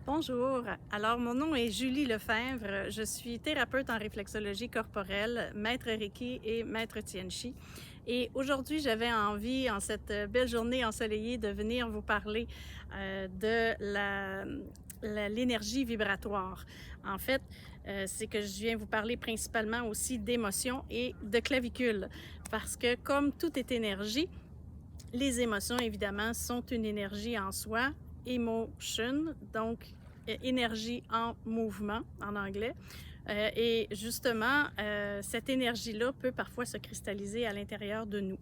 Bonjour. Alors, mon nom est Julie Lefebvre. Je suis thérapeute en réflexologie corporelle, maître Reiki et maître Tien Chi. Et aujourd'hui, j'avais envie, en cette belle journée ensoleillée, de venir vous parler de l'énergie vibratoire. En fait, c'est que je viens vous parler principalement aussi d'émotions et de clavicule. Parce que comme tout est énergie, les émotions, évidemment, sont une énergie en soi, emotion, donc énergie en mouvement en anglais. Et justement, cette énergie-là peut parfois se cristalliser à l'intérieur de nous.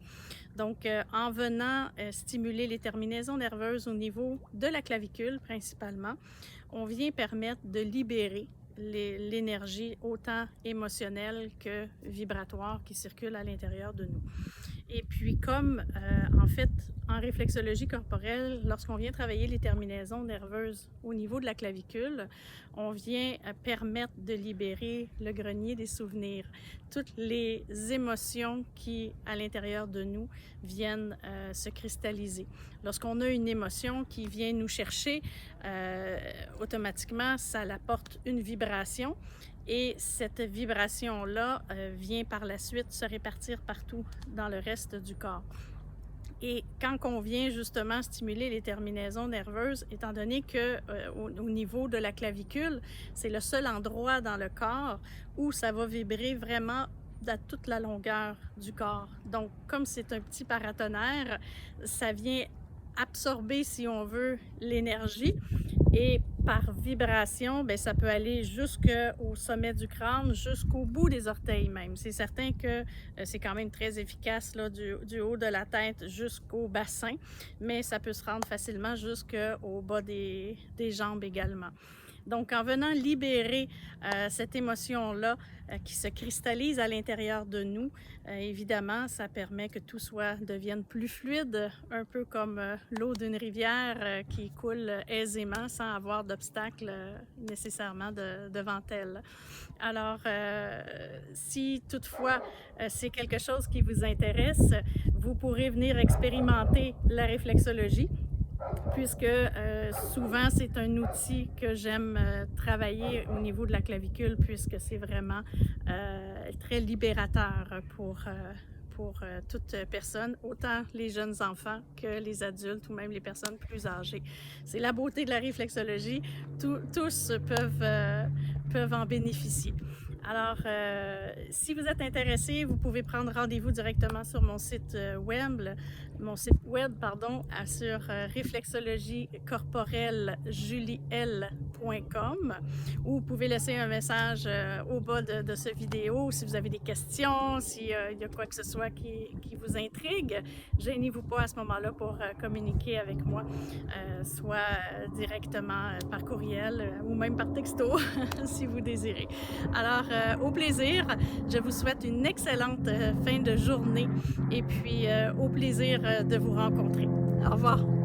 Donc, en venant stimuler les terminaisons nerveuses au niveau de la clavicule principalement, on vient permettre de libérer l'énergie autant émotionnelle que vibratoire qui circule à l'intérieur de nous. Et puis comme en fait en réflexologie corporelle, lorsqu'on vient travailler les terminaisons nerveuses au niveau de la clavicule, on vient permettre de libérer le grenier des souvenirs. Toutes les émotions qui, à l'intérieur de nous, viennent se cristalliser. Lorsqu'on a une émotion qui vient nous chercher, automatiquement, ça apporte une vibration. Et cette vibration-là vient par la suite se répartir partout dans le reste du corps. Et quand on vient justement stimuler les terminaisons nerveuses, étant donné que au niveau de la clavicule, c'est le seul endroit dans le corps où ça va vibrer vraiment à toute la longueur du corps. Donc, comme c'est un petit paratonnerre, ça vient absorber, si on veut, l'énergie. Et par vibration, bien, ça peut aller jusqu'au sommet du crâne, jusqu'au bout des orteils même. C'est certain que c'est quand même très efficace là, du haut de la tête jusqu'au bassin, mais ça peut se rendre facilement jusqu'au bas des jambes également. Donc, en venant libérer cette émotion-là qui se cristallise à l'intérieur de nous, évidemment, ça permet que tout devienne plus fluide, un peu comme l'eau d'une rivière qui coule aisément sans avoir d'obstacles nécessairement devant elle. Alors, si toutefois c'est quelque chose qui vous intéresse, vous pourrez venir expérimenter la réflexologie, puisque souvent c'est un outil que j'aime travailler au niveau de la clavicule, puisque c'est vraiment très libérateur pour toute personne, autant les jeunes enfants que les adultes ou même les personnes plus âgées. C'est la beauté de la réflexologie, tous peuvent en bénéficier. Alors, si vous êtes intéressé, vous pouvez prendre rendez-vous directement sur mon site web, sur réflexologiecorporellejuliel.com, ou vous pouvez laisser un message au bas de cette vidéo si vous avez des questions, s'il y a quoi que ce soit qui vous intrigue. Gênez-vous pas à ce moment-là pour communiquer avec moi, soit directement par courriel ou même par texto si vous désirez. Alors, au plaisir, je vous souhaite une excellente fin de journée et puis au plaisir de vous rencontrer. Au revoir.